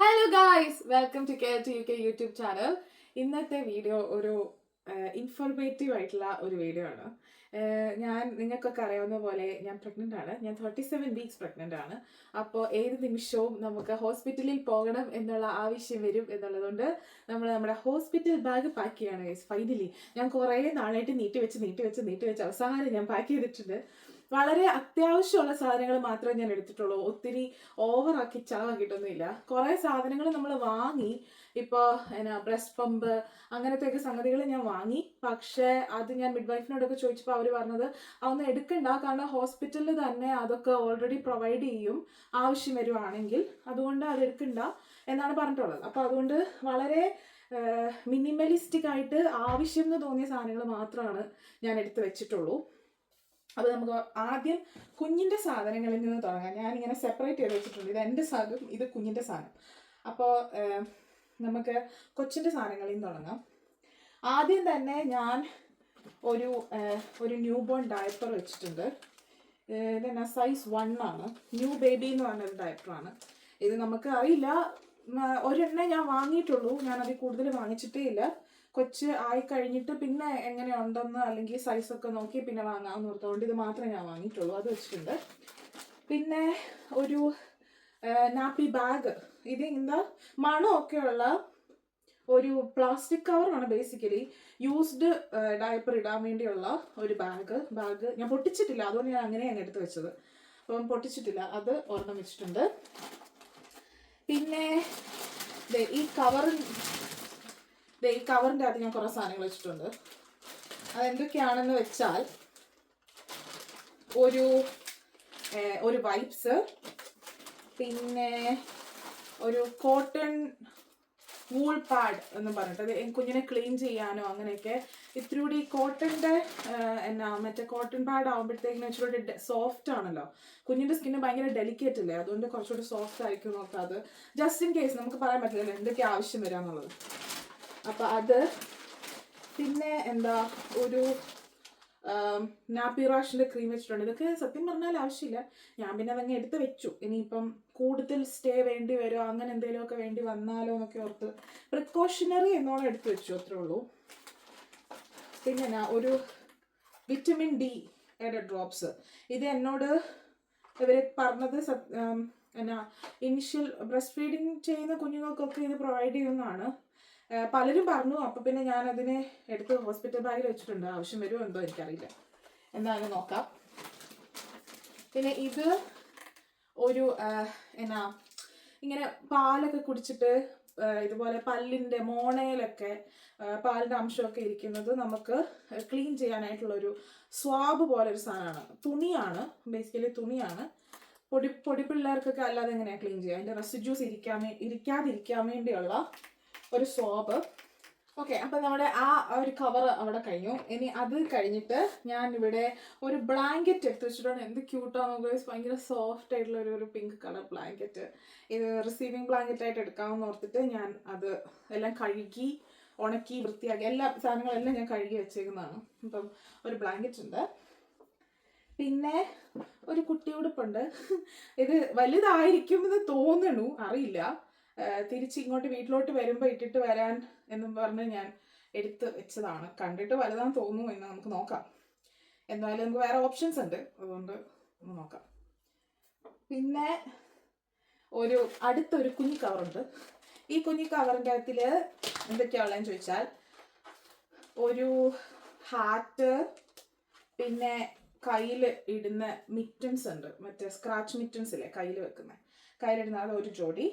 Hello guys, welcome to care to U K YouTube channel. ഇന്നത്തെ video ഒരു informative ആയിട്ടുള്ള ഒരു വീഡിയോ ആണ്. നിങ്ങൾക്കൊക്കെ അറിയാവുന്ന പോലെ ഞാൻ പ്രഗ്നൻ്റ് ആണ്. ഞാൻ 37 വീക്സ് പ്രഗ്നൻ്റ് ആണ്. അപ്പോൾ ഏത് നിമിഷവും നമുക്ക് ഹോസ്പിറ്റലിൽ പോകണം എന്നുള്ള ആവശ്യം വരും എന്നുള്ളതുകൊണ്ട് നമ്മൾ നമ്മുടെ ഹോസ്പിറ്റൽ ബാഗ് പാക്ക് ചെയ്യാണ് ഗൈസ്. ഫൈനലി ഞാൻ കുറേ നാളായിട്ട് നീട്ടി വെച്ച് അവസാനം ഞാൻ പാക്ക് ചെയ്തിട്ടുണ്ട്. വളരെ അത്യാവശ്യമുള്ള സാധനങ്ങൾ മാത്രമേ ഞാൻ എടുത്തിട്ടുള്ളൂ. ഒത്തിരി ഓവറാക്കി ചിലവാക്കിയിട്ടൊന്നുമില്ല. കുറേ സാധനങ്ങൾ നമ്മൾ വാങ്ങി. ഇപ്പോൾ ബ്രസ്റ്റ് പമ്പ് അങ്ങനത്തെയൊക്കെ സംഗതികൾ ഞാൻ വാങ്ങി. പക്ഷേ അത് ഞാൻ മിഡ് വൈഫിനോടൊക്കെ ചോദിച്ചപ്പോൾ അവർ പറഞ്ഞത് അതൊന്നും എടുക്കണ്ട, കാരണം ഹോസ്പിറ്റലിൽ തന്നെ അതൊക്കെ ഓൾറെഡി പ്രൊവൈഡ് ചെയ്യും ആവശ്യം വരുവാണെങ്കിൽ, അതുകൊണ്ട് അത് എടുക്കണ്ട എന്നാണ് പറഞ്ഞിട്ടുള്ളത്. അപ്പോൾ അതുകൊണ്ട് വളരെ മിനിമലിസ്റ്റിക് ആയിട്ട് ആവശ്യം എന്ന് തോന്നിയ സാധനങ്ങൾ മാത്രമാണ് ഞാൻ എടുത്ത് വെച്ചിട്ടുള്ളൂ. അപ്പോൾ നമുക്ക് ആദ്യം കുഞ്ഞിൻ്റെ സാധനങ്ങളിൽ നിന്ന് തുടങ്ങാം. ഞാനിങ്ങനെ സെപ്പറേറ്റ് ചെയ്ത് വെച്ചിട്ടുണ്ട്. ഇത് എൻ്റെ സാധനം, ഇത് കുഞ്ഞിൻ്റെ സാധനം. അപ്പോൾ നമുക്ക് കൊച്ചിൻ്റെ സാധനങ്ങളിൽ നിന്ന് തുടങ്ങാം. ആദ്യം തന്നെ ഞാൻ ഒരു ന്യൂ ബോൺ ഡയപ്പർ വെച്ചിട്ടുണ്ട്. ഇതെന്നാ സൈസ് 1 ആണ്. ന്യൂ ബേബി എന്ന് പറഞ്ഞൊരു ഡയപ്പറാണ് ഇത്. നമുക്ക് അറിയില്ല, ഒരെണ്ണേ ഞാൻ വാങ്ങിയിട്ടുള്ളൂ. ഞാനതിൽ കൂടുതൽ വാങ്ങിച്ചിട്ടേ ഇല്ല. കൊച്ച് ആയി കഴിഞ്ഞിട്ട് പിന്നെ എങ്ങനെയുണ്ടെന്ന് അല്ലെങ്കിൽ സൈസൊക്കെ നോക്കി പിന്നെ വാങ്ങാമെന്ന് ഓർത്തുകൊണ്ട് ഇത് മാത്രമേ ഞാൻ വാങ്ങിയിട്ടുള്ളൂ. അത് വെച്ചിട്ടുണ്ട്. പിന്നെ ഒരു നാപ്പി ബാഗ്. ഇത് എന്താ മണമൊക്കെയുള്ള ഒരു പ്ലാസ്റ്റിക് കവറാണ്. ബേസിക്കലി യൂസ്ഡ് ഡയപ്പർ ഇടാൻ വേണ്ടിയുള്ള ഒരു ബാഗ് ഞാൻ പൊട്ടിച്ചിട്ടില്ല, അതുകൊണ്ട് ഞാൻ അങ്ങനെയാണ് എടുത്ത് വെച്ചത്. അപ്പം പൊട്ടിച്ചിട്ടില്ല, അത് ഒരെണ്ണം വെച്ചിട്ടുണ്ട്. പിന്നെ ഈ കവറിൻ്റെ അകത്ത് ഞാൻ കുറേ സാധനങ്ങൾ വെച്ചിട്ടുണ്ട്. അതെന്തൊക്കെയാണെന്ന് വെച്ചാൽ ഒരു വൈപ്സ്, പിന്നെ ഒരു കോട്ടൺ വൂൾ പാഡ് എന്ന് പറഞ്ഞിട്ട് കുഞ്ഞിനെ ക്ലീൻ ചെയ്യാനോ അങ്ങനെയൊക്കെ ഇത്തിരി കൂടി കോട്ടൻ്റെ മറ്റേ കോട്ടൺ പാഡ് ആകുമ്പോഴത്തേക്കിനും ഇച്ചിരി സോഫ്റ്റ് ആണല്ലോ. കുഞ്ഞിൻ്റെ സ്കിന്ന് ഭയങ്കര ഡെലിക്കേറ്റ് അല്ലേ, അതുകൊണ്ട് കുറച്ചുകൂടി സോഫ്റ്റ് ആയിരിക്കും നോക്കാം. അത് ജസ്റ്റ് ഇൻ കേസ് നമുക്ക് പറയാൻ പറ്റില്ലല്ലോ എന്തൊക്കെ ആവശ്യം വരാമെന്നുള്ളത്. അപ്പം അത്. പിന്നെ ഒരു നാപ്പി റാഷിൻ്റെ ക്രീം വെച്ചിട്ടുണ്ട്. ഇതൊക്കെ സത്യം പറഞ്ഞാൽ ആവശ്യമില്ല, ഞാൻ പിന്നെ അതങ്ങ് എടുത്ത് വെച്ചു. ഇനിയിപ്പം കൂടുതൽ സ്റ്റേ വേണ്ടി വരുമോ അങ്ങനെ എന്തെങ്കിലുമൊക്കെ വേണ്ടി വന്നാലോ എന്നൊക്കെ ഓർത്ത് പ്രിക്കോഷണറി എന്നോണം എടുത്ത് വെച്ചു, അത്രേ ഉള്ളൂ. പിന്നെ ഒരു വിറ്റമിൻ ഡി ഡ്രോപ്സ്. ഇത് എന്നോട് ഇവർ പറഞ്ഞത് ഇനിഷ്യൽ ബ്രസ്റ്റ് ഫീഡിങ് ചെയ്യുന്ന കുഞ്ഞുങ്ങൾക്കൊക്കെ ഇത് പ്രൊവൈഡ് ചെയ്യുന്നതാണ് പലരും പറഞ്ഞു. അപ്പോൾ പിന്നെ ഞാൻ അതിനെ എടുത്ത് ഹോസ്പിറ്റൽ ബാഗിൽ വെച്ചിട്ടുണ്ട്. ആവശ്യം വരുമോ എന്തോ എനിക്കറിയില്ല, എന്തായാലും നോക്കാം. പിന്നെ ഇത് ഒരു ഇങ്ങനെ പാലൊക്കെ കുടിച്ചിട്ട് ഇതുപോലെ പല്ലിൻ്റെ മോണയിലൊക്കെ പാലിൻ്റെ അംശമൊക്കെ ഇരിക്കുന്നത് നമുക്ക് ക്ലീൻ ചെയ്യാനായിട്ടുള്ളൊരു സ്വാബ് പോലെ ഒരു സാധനമാണ്. തുണിയാണ്, ബേസിക്കലി തുണിയാണ്. പൊടി പിള്ളേർക്കൊക്കെ അല്ലാതെ എങ്ങനെയാണ് ക്ലീൻ ചെയ്യുക, അതിൻ്റെ റെസിഡ്യൂസ് ഇരിക്കാതിരിക്കാൻ വേണ്ടിയുള്ള ഒരു സ്വാബ്. ഓക്കെ, അപ്പം നമ്മുടെ ആ ഒരു കവർ അവിടെ കഴിഞ്ഞു. ഇനി അത് കഴിഞ്ഞിട്ട് ഞാൻ ഇവിടെ ഒരു ബ്ലാങ്കറ്റ് എടുത്ത് വെച്ചിട്ടുണ്ട്. എന്ത് ക്യൂട്ടാണ് നോക്കുക, ഭയങ്കര സോഫ്റ്റ് ആയിട്ടുള്ള ഒരു പിങ്ക് കളർ ബ്ലാങ്കറ്റ്. ഇത് റിസീവിങ് ബ്ലാങ്കറ്റ് ആയിട്ട് എടുക്കാമെന്ന് ഓർത്തിട്ട് ഞാൻ അത് എല്ലാം കഴുകി ഉണക്കി വൃത്തിയാക്കി എല്ലാ സാധനങ്ങളെല്ലാം ഞാൻ കഴുകി വെച്ചേക്കുന്നതാണ്. അപ്പം ഒരു ബ്ലാങ്കറ്റ് ഉണ്ട്. പിന്നെ ഒരു കുട്ടി ഉടുപ്പുണ്ട്. ഇത് വലുതായിരിക്കുമെന്ന് തോന്നണു, അറിയില്ല. തിരിച്ച് ഇങ്ങോട്ട് വീട്ടിലോട്ട് വരുമ്പോൾ ഇട്ടിട്ട് വരാൻ എന്നും പറഞ്ഞ് ഞാൻ എടുത്ത് വെച്ചതാണ്. കണ്ടിട്ട് വലുതാന്ന് തോന്നുന്നു എന്ന് നമുക്ക് നോക്കാം. എന്തായാലും നമുക്ക് വേറെ ഓപ്ഷൻസ് ഉണ്ട്, അതുകൊണ്ട് ഒന്ന് നോക്കാം. പിന്നെ അടുത്തൊരു കുഞ്ഞി കവറുണ്ട്. ഈ കുഞ്ഞി കവറിൻ്റെ അകത്തിൽ എന്തൊക്കെയാണെന്ന് ചോദിച്ചാൽ ഒരു ഹാറ്റ്, പിന്നെ കയ്യിൽ ഇടുന്ന മിറ്റൻസ് ഉണ്ട്, മറ്റേ സ്ക്രാച്ച് മിറ്റൻസ് ഇല്ലേ കയ്യിൽ വെക്കുന്നത്, കയ്യിലിടുന്ന അത് ഒരു ജോഡി.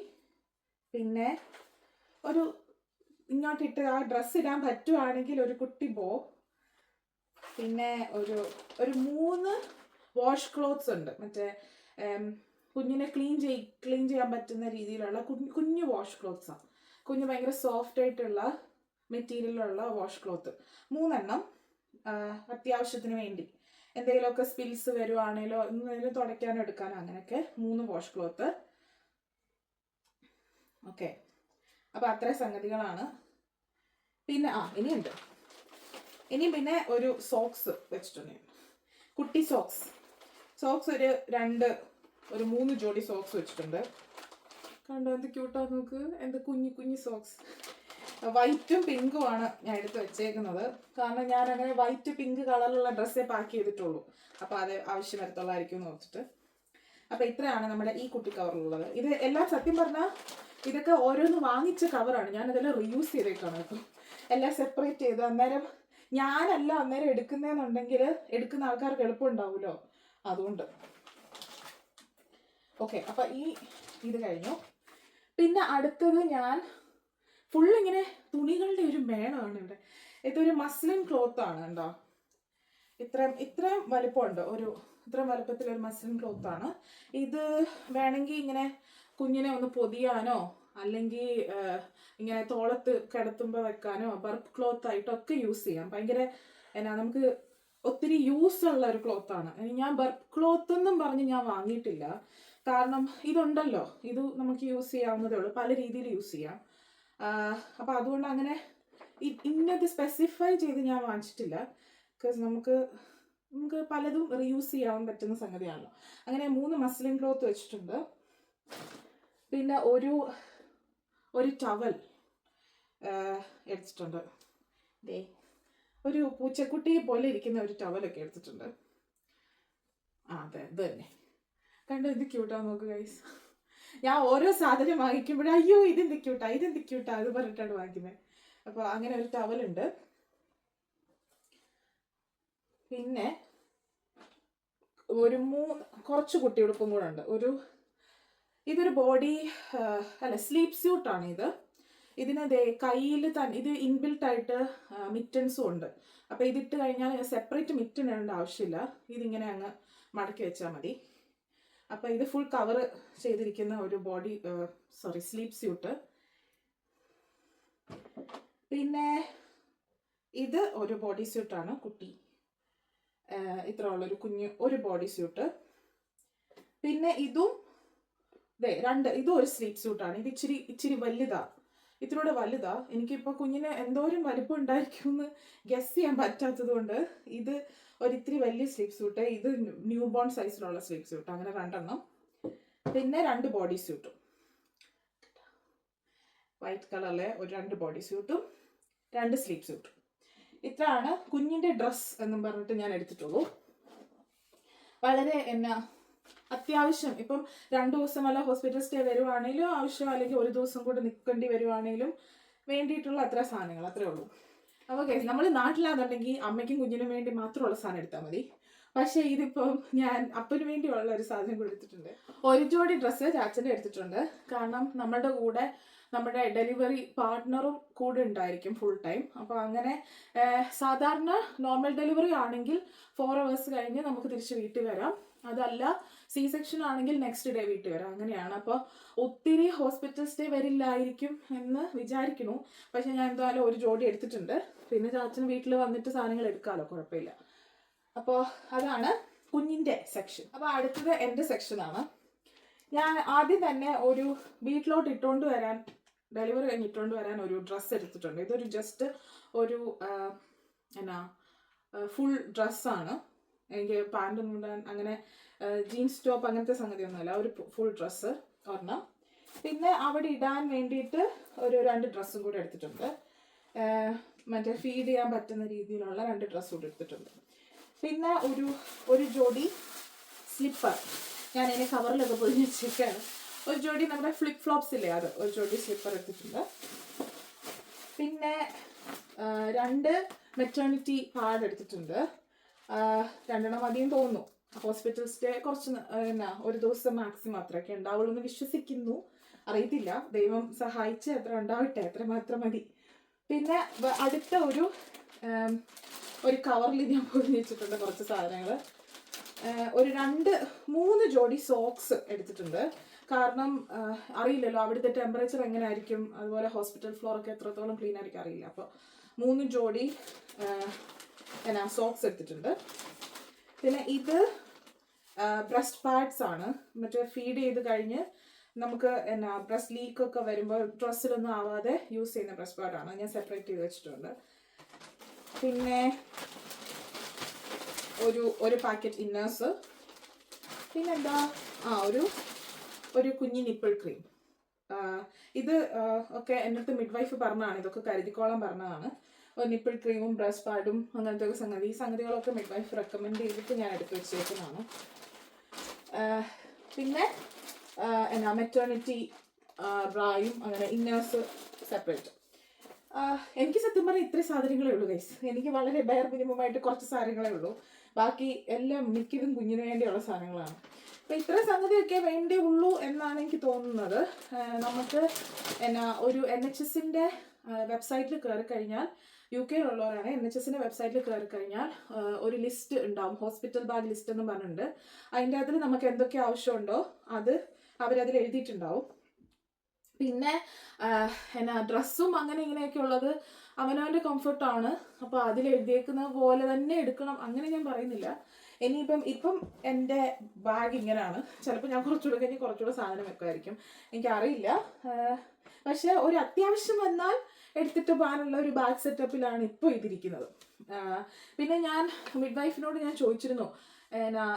പിന്നെ ഇങ്ങോട്ടിട്ട് ആ ഡ്രസ്സ് ഇടാൻ പറ്റുവാണെങ്കിൽ ഒരു കുട്ടി ബോ. പിന്നെ ഒരു 3 വാഷ് ക്ലോത്ത്സ് ഉണ്ട്, മറ്റേ കുഞ്ഞിനെ ക്ലീൻ ചെയ്യാൻ പറ്റുന്ന രീതിയിലുള്ള കുഞ്ഞു വാഷ് ക്ലോത്ത്സാണ്. കുഞ്ഞ് ഭയങ്കര സോഫ്റ്റ് ആയിട്ടുള്ള മെറ്റീരിയലുള്ള വാഷ് ക്ലോത്ത് 3 എണ്ണം. അത്യാവശ്യത്തിന് വേണ്ടി എന്തെങ്കിലുമൊക്കെ സ്പിൽസ് വരുവാണേലോ എന്തെങ്കിലും തുടയ്ക്കാനോ എടുക്കാനോ അങ്ങനെയൊക്കെ 3 വാഷ് ക്ലോത്ത്. ഓക്കെ, അപ്പോൾ അത്രയും സംഗതികളാണ്. പിന്നെ ഇനിയുണ്ട്. പിന്നെ ഒരു സോക്സ് വെച്ചിട്ടുണ്ട്, കുട്ടി സോക്സ് ഒരു 3 ജോഡി സോക്സ് വെച്ചിട്ടുണ്ട്. കണ്ടോ എന്ത് ക്യൂട്ടാ നോക്ക്, എന്ത് കുഞ്ഞു കുഞ്ഞു സോക്സ്. വൈറ്റും പിങ്കും ആണ് ഞാൻ എടുത്ത് വെച്ചേക്കുന്നത്. കാരണം ഞാൻ അങ്ങനെ വൈറ്റ് പിങ്ക് കളറിലുള്ള ഡ്രസ്സേ പാക്ക് ചെയ്തിട്ടുള്ളൂ. അപ്പോൾ അത് ആവശ്യം വരത്തുള്ളായിരിക്കും എന്ന് ഓർത്തിട്ട്. അപ്പോൾ ഇത്രയാണ് നമ്മുടെ ഈ കുട്ടി കവറിലുള്ളത്. ഇത് എല്ലാം സത്യം പറഞ്ഞാൽ ഇതൊക്കെ ഓരോന്ന് വാങ്ങിച്ച കവറാണ്. ഞാനതെല്ലാം റീയൂസ് ചെയ്തേക്കാണ്. അപ്പം എല്ലാം സെപ്പറേറ്റ് ചെയ്ത് അന്നേരം ഞാനല്ല അന്നേരം എടുക്കുന്നതെന്നുണ്ടെങ്കിൽ എടുക്കുന്ന ആൾക്കാർക്ക് എളുപ്പമുണ്ടാവുമല്ലോ, അതുകൊണ്ട്. ഓക്കെ, അപ്പം ഇത് കഴിഞ്ഞു. പിന്നെ അടുത്തത് ഞാൻ ഫുള്ളിങ്ങനെ തുണികളുടെ ഒരു മേളമാണ് ഇവിടെ. ഇതൊരു മസ്ലിൻ ക്ലോത്ത് ആണ് കണ്ടോ. ഇത്രയും വലിപ്പമുണ്ട്, ഇത്രയും വലിപ്പത്തിലൊരു മസ്ലിൻ ക്ലോത്ത് ആണ്. ഇത് വേണമെങ്കിൽ ഇങ്ങനെ കുഞ്ഞിനെ ഒന്ന് പൊതിയാനോ അല്ലെങ്കിൽ ഇങ്ങനെ തോളത്ത് കിടത്തുമ്പോൾ വെക്കാനോ ബർപ്പ് ക്ലോത്ത് ആയിട്ടൊക്കെ യൂസ് ചെയ്യാം. ഭയങ്കര നമുക്ക് ഒത്തിരി യൂസ് ഉള്ള ഒരു ക്ലോത്താണ്. ഞാൻ ബർപ്പ് ക്ലോത്ത് എന്നും പറഞ്ഞ് ഞാൻ വാങ്ങിയിട്ടില്ല. കാരണം ഇതുണ്ടല്ലോ, ഇത് നമുക്ക് യൂസ് ചെയ്യാവുന്നതേ ഉള്ളൂ, പല രീതിയിൽ യൂസ് ചെയ്യാം. അപ്പം അതുകൊണ്ട് അങ്ങനെ ഇന്നത് സ്പെസിഫൈ ചെയ്ത് ഞാൻ വാങ്ങിച്ചിട്ടില്ല. ബിക്കോസ് നമുക്ക് പലതും റീയൂസ് ചെയ്യാൻ പറ്റുന്ന സംഗതിയാണല്ലോ. അങ്ങനെ 3 മസ്ലിൻ ക്ലോത്ത് വെച്ചിട്ടുണ്ട്. പിന്നെ ഒരു ടവൽ എടുത്തിട്ടുണ്ട്. ഒരു പൂച്ചക്കുട്ടി പോലെ ഇരിക്കുന്ന ഒരു ടവലൊക്കെ എടുത്തിട്ടുണ്ട്. അതെ, ഇത് തന്നെ. കണ്ടോ എന്ത് ക്യൂട്ടാ നോക്ക് ഗൈസ്. ഞാൻ ഓരോ സാധനം വാങ്ങിക്കുമ്പോഴും അയ്യോ ഇതെന്ത് ക്യൂട്ടാ അത് പറഞ്ഞിട്ടാണ് വാങ്ങിക്കുന്നത്. അപ്പോൾ അങ്ങനെ ഒരു ടവലുണ്ട്. പിന്നെ കുറച്ച് കുട്ടിയുടുപ്പും കൂടെ ഉണ്ട്. ഇതൊരു ബോഡി സ്ലീപ്പ് സ്യൂട്ടാണ് ഇത്. ഇതിന് കയ്യിൽ തന്നെ ഇത് ഇൻബിൽട്ട് ആയിട്ട് മിറ്റൻസും ഉണ്ട്. അപ്പോൾ ഇതിട്ട് കഴിഞ്ഞാൽ സെപ്പറേറ്റ് മിറ്റൻ ഇടേണ്ട ആവശ്യമില്ല. ഇതിങ്ങനെ അങ്ങ് മടക്കി വെച്ചാൽ മതി. അപ്പോൾ ഇത് ഫുൾ കവർ ചെയ്തിരിക്കുന്ന ഒരു സ്ലീപ്പ് സ്യൂട്ട്. പിന്നെ ഇത് ഒരു ബോഡി സ്യൂട്ടാണ്, കുട്ടി ഇത്ര ഉള്ളൊരു ഒരു ബോഡി സ്യൂട്ട്. പിന്നെ ഇതും ഇതും ഒരു സ്ലീപ്പ് സ്യൂട്ടാണ്. ഇത് ഇച്ചിരി ഇത്തിരിയുടെ വലുതാ. എനിക്കിപ്പോൾ കുഞ്ഞിന് എന്തോരം വലിപ്പം ഉണ്ടായിരിക്കും എന്ന് ഗസ് ചെയ്യാൻ പറ്റാത്തത് കൊണ്ട് ഇത് ഒരിത്തിരി വലിയ സ്ലീപ്പ് സ്യൂട്ട്. ഇത് ന്യൂ ബോൺ സൈസിലുള്ള സ്ലീപ്പ് സ്യൂട്ട്. അങ്ങനെ 2 എണ്ണം. പിന്നെ 2 ബോഡി സ്യൂട്ടും, വൈറ്റ് കളറിലെ 2 ബോഡി സ്യൂട്ടും 2 സ്ലീപ്പ് സ്യൂട്ടും. ഇത്രയാണ് കുഞ്ഞിൻ്റെ ഡ്രസ്സ് എന്നും പറഞ്ഞിട്ട് ഞാൻ എടുത്തിട്ടുള്ളൂ. വളരെ അത്യാവശ്യം ഇപ്പം 2 ദിവസം വല്ല ഹോസ്പിറ്റൽ സ്റ്റേ വരുവാണെങ്കിലും ആവശ്യം, അല്ലെങ്കിൽ 1 ദിവസം കൂടെ നിൽക്കേണ്ടി വരുവാണെങ്കിലും വേണ്ടിയിട്ടുള്ള അത്ര സാധനങ്ങൾ, അത്രേ ഉള്ളൂ. അപ്പോൾ കേസ് നമ്മൾ നാട്ടിലാണെന്നുണ്ടെങ്കിൽ അമ്മയ്ക്കും കുഞ്ഞിനും വേണ്ടി മാത്രമുള്ള സാധനം എടുത്താൽ മതി. പക്ഷേ ഇതിപ്പം ഞാൻ അപ്പന് വേണ്ടിയുള്ള ഒരു സാധനം കൂടെ എടുത്തിട്ടുണ്ട്. ഒരു ജോഡി ഡ്രസ്സ് ചാച്ചൻ്റെ എടുത്തിട്ടുണ്ട്. കാരണം നമ്മുടെ കൂടെ നമ്മുടെ ഡെലിവറി പാർട്ട്ണറും കൂടെ ഉണ്ടായിരിക്കും ഫുൾ ടൈം. അപ്പോൾ അങ്ങനെ സാധാരണ നോർമൽ ഡെലിവറി ആണെങ്കിൽ 4 hours കഴിഞ്ഞ് നമുക്ക് തിരിച്ച് വീട്ടിൽ വരാം. അതല്ല സി സെക്ഷൻ ആണെങ്കിൽ നെക്സ്റ്റ് ഡേ വീട്ടിൽ വരാം, അങ്ങനെയാണ്. അപ്പോൾ ഒത്തിരി ഹോസ്പിറ്റൽ സ്റ്റേ വരില്ലായിരിക്കും എന്ന് വിചാരിക്കുന്നു. പക്ഷെ ഞാൻ എന്തായാലും ഒരു ജോഡി എടുത്തിട്ടുണ്ട്. പിന്നെ ചാച്ചന് വീട്ടിൽ വന്നിട്ട് സാധനങ്ങൾ എടുക്കാമല്ലോ, കുഴപ്പമില്ല. അപ്പോൾ അതാണ് കുഞ്ഞിൻ്റെ സെക്ഷൻ. അപ്പോൾ അടുത്തത് എൻ്റെ സെക്ഷനാണ്. ഞാൻ ആദ്യം തന്നെ ഒരു വീട്ടിലോട്ട് ഇട്ടുകൊണ്ട് വരാൻ, ഡെലിവറി കഴിഞ്ഞ് ഇട്ടുകൊണ്ട് വരാൻ ഒരു ഡ്രസ്സ് എടുത്തിട്ടുണ്ട്. ഇതൊരു ജസ്റ്റ് ഒരു ഫുൾ ഡ്രസ്സാണ്. എനിക്ക് പാൻറ്റൊന്നും ഇടാൻ അങ്ങനെ ജീൻസ് ടോപ്പ് അങ്ങനത്തെ സംഗതിയൊന്നുമല്ല, ഒരു ഫുൾ ഡ്രസ്സ് ഒരെണ്ണം. പിന്നെ അവിടെ ഇടാൻ വേണ്ടിയിട്ട് ഒരു 2 ഡ്രസ്സും കൂടെ എടുത്തിട്ടുണ്ട്. മറ്റേ ഫീഡ് ചെയ്യാൻ പറ്റുന്ന രീതിയിലുള്ള 2 ഡ്രസ്സും കൂടെ എടുത്തിട്ടുണ്ട്. പിന്നെ ഒരു ജോഡി സ്ലിപ്പർ, ഞാൻ അതിനെ കവറിലൊക്കെ പൊതിഞ്ഞ് വെച്ചേക്കാണ്. ഒരു ജോഡി നമ്മുടെ ഫ്ലിപ്പ് ഫ്ലോപ്സ് ഇല്ലേ, അത് ഒരു ജോഡി സ്ലിപ്പർ എടുത്തിട്ടുണ്ട്. പിന്നെ 2 മെറ്റേണിറ്റി പാഡ് എടുത്തിട്ടുണ്ട്. 2 എണ്ണം മതിയും തോന്നുന്നു. ഹോസ്പിറ്റൽ സ്റ്റേ കുറച്ച് ഒരു ദിവസം മാക്സിമം അത്രയൊക്കെ ഉണ്ടാവുള്ളൂ എന്ന് വിശ്വസിക്കുന്നു, അറിയത്തില്ല. ദൈവം സഹായിച്ച് എത്ര ഉണ്ടാവട്ടെ, അത്ര മാത്രം മതി. പിന്നെ അടുത്ത ഒരു കവറിൽ ഞാൻ പൊതിഞ്ഞ് വെച്ചിട്ടുണ്ട് കുറച്ച് സാധനങ്ങൾ. ഒരു 2-3 ജോഡി സോക്സ് എടുത്തിട്ടുണ്ട്. കാരണം അറിയില്ലല്ലോ അവിടുത്തെ ടെമ്പറേച്ചർ എങ്ങനെ ആയിരിക്കും, അതുപോലെ ഹോസ്പിറ്റൽ ഫ്ലോറൊക്കെ എത്രത്തോളം ക്ലീൻ ആയിരിക്കും അറിയില്ല. അപ്പോൾ 3 ജോഡി സോക്സ് എടുത്തിട്ടുണ്ട്. പിന്നെ ഇത് ബ്രസ്റ്റ് പാഡ്സ് ആണ്. മറ്റേ ഫീഡ് ചെയ്ത് കഴിഞ്ഞ് നമുക്ക് ബ്രസ്റ്റ് ലീക്കൊക്കെ വരുമ്പോൾ ഡ്രസ്സിലൊന്നും ആവാതെ യൂസ് ചെയ്യുന്ന ബ്രസ്റ്റ് പാഡാണ്. ഞാൻ സെപ്പറേറ്റ് ചെയ്ത് വെച്ചിട്ടുണ്ട്. പിന്നെ ഒരു പാക്കറ്റ് ഇന്നേഴ്സ്. പിന്നെന്താ ഒരു കുഞ്ഞി നിപ്പിൾ ക്രീം. ഇത് ഒക്കെ എൻ്റെ അടുത്ത് മിഡ് വൈഫ് പറഞ്ഞതാണ്, ഇതൊക്കെ കരുതിക്കോളാൻ പറഞ്ഞതാണ്. നിപ്പിൾ ക്രീമും ബ്രസ്റ്റ് പാഡും അങ്ങനത്തെ ഒരു സംഗതി, ഈ സംഗതികളൊക്കെ മിഡ് വൈഫ് റെക്കമെൻഡ് ചെയ്തിട്ട് ഞാൻ എടുത്ത് വെച്ചേക്കുന്നതാണ്. പിന്നെ എന്നാ മെറ്റേണിറ്റി ബ്രായും അങ്ങനെ ഇന്നേഴ്സ് സെപ്പറേറ്റ്. എനിക്ക് സത്യം പറഞ്ഞാൽ ഇത്രയും സാധനങ്ങളേ ഉള്ളൂ ഗൈസ്. എനിക്ക് വളരെ ബെയർ മിനിമമായിട്ട് കുറച്ച് സാധനങ്ങളേ ഉള്ളൂ. ബാക്കി എല്ലാം മിക്കതും കുഞ്ഞിന് വേണ്ടിയുള്ള സാധനങ്ങളാണ്. അപ്പം ഇത്രയും സംഗതിയൊക്കെ വേണ്ടേ ഉള്ളൂ എന്നാണ് എനിക്ക് തോന്നുന്നത്. നമുക്ക് എന്നാ ഒരു NHSന്റെ വെബ്സൈറ്റിൽ കയറി കഴിഞ്ഞാൽ, UK ഉള്ളവരാണ്, NHSന്റെ വെബ്സൈറ്റിൽ കയറി കഴിഞ്ഞാൽ ഒരു ലിസ്റ്റ് ഉണ്ടാവും, ഹോസ്പിറ്റൽ ബാഗ് ലിസ്റ്റ് എന്ന് പറഞ്ഞിട്ടുണ്ട്. അതിൻ്റെ അതിൽ നമുക്ക് എന്തൊക്കെ ആവശ്യമുണ്ടോ അത് അവരതിൽ എഴുതിയിട്ടുണ്ടാവും. പിന്നെ എന്നാ ഡ്രസ്സും അങ്ങനെ ഇങ്ങനെയൊക്കെ ഉള്ളത് അവനവൻ്റെ കംഫർട്ടാണ്. അപ്പോൾ അതിൽ എഴുതിയേക്കുന്ന പോലെ തന്നെ എടുക്കണം അങ്ങനെ ഞാൻ പറയുന്നില്ല. ഇപ്പം എൻ്റെ ബാഗ് ഇങ്ങനെയാണ്. ചിലപ്പോൾ ഞാൻ കുറച്ചുകൂടെ കഴിഞ്ഞ് കുറച്ചുകൂടെ സാധനം വെക്കുമായിരിക്കും, എനിക്കറിയില്ല. പക്ഷെ ഒരു അത്യാവശ്യം വന്നാൽ എടുത്തിട്ട് പോകാനുള്ള ഒരു ബാഗ് സെറ്റപ്പിലാണ് ഇപ്പോൾ ഇതിരിക്കുന്നത്. പിന്നെ ഞാൻ മിഡ് വൈഫിനോട് ഞാൻ ചോദിച്ചിരുന്നു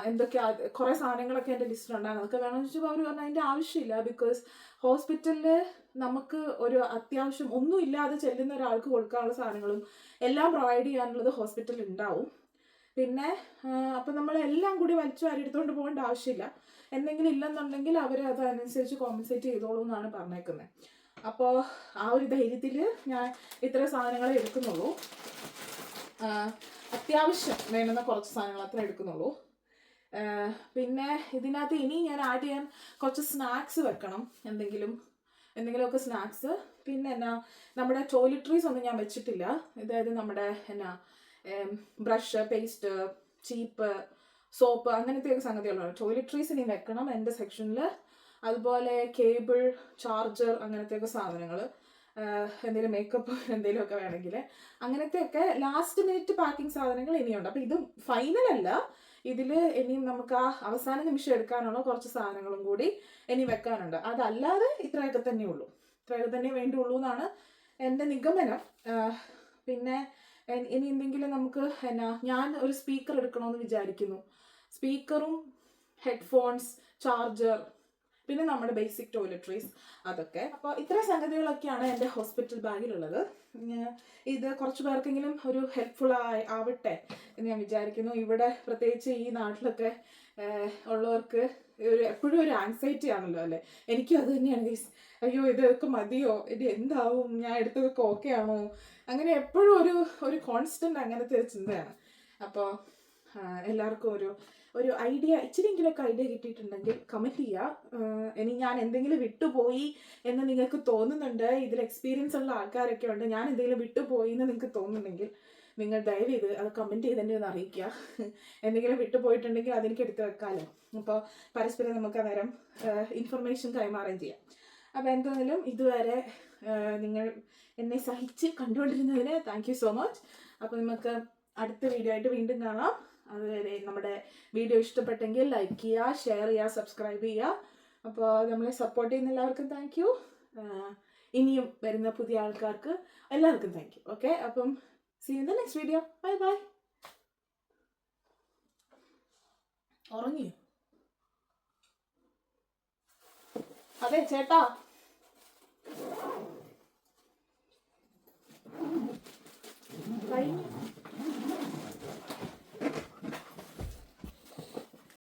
എന്തൊക്കെയാ കുറേ സാധനങ്ങളൊക്കെ എൻ്റെ ലിസ്റ്റിലുണ്ടാകും, അതൊക്കെ വേണമെന്ന് ചോദിച്ചപ്പോൾ അവർ പറഞ്ഞു അതിൻ്റെ ആവശ്യമില്ല. ബിക്കോസ് ഹോസ്പിറ്റലിൽ നമുക്ക് ഒരു അത്യാവശ്യം ഒന്നും ഇല്ലാതെ ചെല്ലുന്ന ഒരാൾക്ക് കൊടുക്കാനുള്ള സാധനങ്ങളും എല്ലാം പ്രൊവൈഡ് ചെയ്യാനുള്ളത് ഹോസ്പിറ്റലിൽ ഉണ്ടാവും. പിന്നെ അപ്പം നമ്മളെല്ലാം കൂടി വലിച്ചു വാരി എടുത്തുകൊണ്ട് പോകേണ്ട ആവശ്യമില്ല. എന്തെങ്കിലും ഇല്ലെന്നുണ്ടെങ്കിൽ അവർ അതനുസരിച്ച് കോമ്പൻസേറ്റ് ചെയ്തോളൂ എന്നാണ് പറഞ്ഞേക്കുന്നത്. അപ്പോൾ ആ ഒരു ധൈര്യത്തിൽ ഞാൻ ഇത്ര സാധനങ്ങളെ എടുക്കുന്നുള്ളൂ. അത്യാവശ്യം വേണ്ടുന്ന കുറച്ച് സാധനങ്ങൾ അത്ര എടുക്കുന്നുള്ളൂ. പിന്നെ ഇതിനകത്ത് ഇനി ഞാൻ ആഡ് ചെയ്യാൻ കുറച്ച് സ്നാക്സ് വെക്കണം, എന്തെങ്കിലുമൊക്കെ സ്നാക്സ്. പിന്നെ എന്നാ നമ്മുടെ ടോയ്ലറ്ററീസ് ഒന്നും ഞാൻ വെച്ചിട്ടില്ല. അതായത് നമ്മുടെ എന്നാ ബ്രഷ്, പേസ്റ്റ്, ചീപ്പ്, സോപ്പ് അങ്ങനത്തെയൊക്കെ സംഗതികളാണ്. ടോയ്ലറ്ററീസ് ഇനി വെക്കണം എൻ്റെ സെക്ഷനിൽ. അതുപോലെ കേബിൾ, ചാർജർ അങ്ങനത്തെയൊക്കെ സാധനങ്ങൾ, എന്തെങ്കിലും മേക്കപ്പ് എന്തെങ്കിലുമൊക്കെ വേണമെങ്കിൽ അങ്ങനത്തെയൊക്കെ ലാസ്റ്റ് മിനിറ്റ് പാക്കിംഗ് സാധനങ്ങൾ ഇനിയുണ്ട്. അപ്പം ഇത് ഫൈനലല്ല, ഇതിൽ ഇനിയും നമുക്ക് ആ അവസാന നിമിഷം എടുക്കാനുള്ള കുറച്ച് സാധനങ്ങളും കൂടി ഇനി വെക്കാനുണ്ട്. അതല്ലാതെ ഇത്രയൊക്കെ തന്നെ വേണ്ടുള്ളൂ എന്നാണ് എൻ്റെ നിഗമനം. പിന്നെ ഇനി എന്തെങ്കിലും നമുക്ക് ഞാൻ ഒരു സ്പീക്കർ എടുക്കണമെന്ന് വിചാരിക്കുന്നു. സ്പീക്കറും ഹെഡ്ഫോൺസ്, ചാർജർ, പിന്നെ നമ്മുടെ ബേസിക് ടോയ്ലറ്ററീസ് അതൊക്കെ. അപ്പോൾ ഇത്രയും സംഗതികളൊക്കെയാണ് എൻ്റെ ഹോസ്പിറ്റൽ ബാഗിലുള്ളത്. ഇത് കുറച്ച് പേർക്കെങ്കിലും ഒരു ഹെൽപ്ഫുൾ ആവട്ടെ എന്ന് ഞാൻ വിചാരിക്കുന്നു. ഇവിടെ പ്രത്യേകിച്ച് ഈ നാട്ടിലൊക്കെ ഉള്ളവർക്ക് എപ്പോഴും ഒരു ആൻസൈറ്റി ആണല്ലോ അല്ലേ. എനിക്കും അത് തന്നെയാണ് ഗൈസ്. അയ്യോ ഇതൊക്കെ മതിയോ, ഇത് എന്താവും, ഞാൻ എടുത്തതൊക്കെ ഓക്കെ ആണോ, അങ്ങനെ എപ്പോഴും ഒരു കോൺസ്റ്റന്റ് അങ്ങനത്തെ ഒരു ചിന്തയാണ്. അപ്പോൾ എല്ലാവർക്കും ഒരു ഐഡിയ, ഇച്ചിരിയെങ്കിലൊക്കെ ഐഡിയ കിട്ടിയിട്ടുണ്ടെങ്കിൽ കമൻറ്റ് ചെയ്യുക. ഇനി ഞാൻ എന്തെങ്കിലും വിട്ടുപോയി എന്ന് നിങ്ങൾക്ക് തോന്നുന്നുണ്ട്, ഇതിൽ എക്സ്പീരിയൻസ് ഉള്ള ആൾക്കാരൊക്കെ ഉണ്ട്, ഞാൻ എന്തെങ്കിലും വിട്ടുപോയി എന്ന് നിങ്ങൾക്ക് തോന്നുന്നുണ്ടെങ്കിൽ നിങ്ങൾ ദയവ് ചെയ്ത് അത് കമൻറ്റ് ചെയ്ത് തന്നെ ഒന്ന് അറിയിക്കുക. എന്തെങ്കിലും വിട്ടുപോയിട്ടുണ്ടെങ്കിൽ അതെനിക്ക് എടുത്ത് വെക്കാമല്ലോ. അപ്പോൾ പരസ്പരം നമുക്ക് അന്നേരം ഇൻഫർമേഷൻ കൈമാറുകയും ചെയ്യാം. അപ്പോൾ എന്തായാലും ഇതുവരെ നിങ്ങൾ എന്നെ സഹിച്ച് കണ്ടുകൊണ്ടിരുന്നതിന് താങ്ക് യു സോ മച്ച്. അപ്പോൾ നമുക്ക് അടുത്ത വീഡിയോ ആയിട്ട് വീണ്ടും കാണാം. അതുവരെ നമ്മുടെ വീഡിയോ ഇഷ്ടപ്പെട്ടെങ്കിൽ ലൈക്ക് ചെയ്യുക, ഷെയർ ചെയ്യുക, സബ്സ്ക്രൈബ് ചെയ്യുക. അപ്പോൾ നമ്മളെ സപ്പോർട്ട് ചെയ്യുന്ന എല്ലാവർക്കും താങ്ക് യു. ഇനിയും വരുന്ന പുതിയ ആൾക്കാർക്ക് എല്ലാവർക്കും താങ്ക് യു. ഓക്കെ, അപ്പം see you in the next video. Bye bye. ഉറങ്ങിയോ? അതെ ചേട്ടാ.